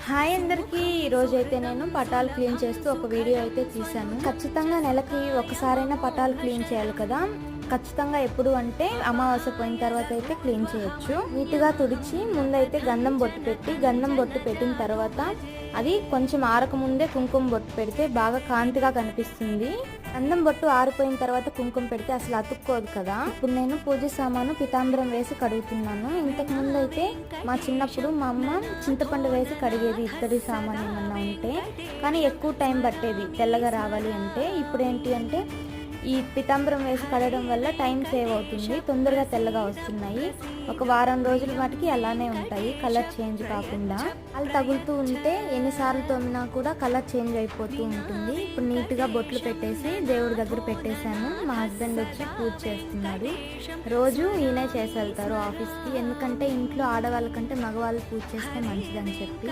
Hi అందరికీ, ఈరోజైతే నేను పటాలు క్లీన్ చేస్తూ ఒక వీడియో అయితే తీశాను. ఖచ్చితంగా నెలకి ఒకసారైనా పటాలు క్లీన్ చేయాలి కదా. ఖచ్చితంగా ఎప్పుడు అంటే అమావాస్య పోయిన తర్వాత అయితే క్లీన్ చేయొచ్చు. నీట్గా తుడిచి ముందైతే గంధం బొట్టు పెట్టిన తర్వాత అది కొంచెం ఆరకముందే కుంకుమ బొట్టు పెడితే బాగా కాంతిగా కనిపిస్తుంది. గంధం బొట్టు ఆరిపోయిన తర్వాత కుంకుమ పెడితే అసలు అతుక్కోదు కదా. ఇప్పుడు నేను పూజ సామాను పితాంబరం వేసి కడుగుతున్నాను. ఇంతకు ముందు అయితే మా చిన్నప్పుడు మా అమ్మ చింతపండు వేసి కడిగేది ఇత్తడి సామాన్ ఏమన్నా ఉంటే, కానీ ఎక్కువ టైం పట్టేది తెల్లగా రావాలి అంటే. ఇప్పుడు ఏంటి అంటే ఈ పితాంబరం వేసి కడగడం వల్ల టైం సేవ్ అవుతుంది, తొందరగా తెల్లగా వస్తున్నాయి. ఒక వారం రోజుల మటుకి అలానే ఉంటాయి, కలర్ చేంజ్ కాకుండా. వాళ్ళు తగులుతూ ఉంటే ఎన్నిసార్లు తోమినా కూడా కలర్ చేంజ్ అయిపోతూ ఉంటుంది. ఇప్పుడు నీట్గా బొట్లు పెట్టేసి దేవుడి దగ్గర పెట్టేశాను. మా హస్బెండ్ వచ్చి పూజ చేస్తున్నాడు. రోజు ఈయనే చేసి వెళ్తారు ఆఫీస్కి, ఎందుకంటే ఇంట్లో ఆడవాళ్ళకంటే మగవాళ్ళు పూజ చేస్తే మంచిదని చెప్పి.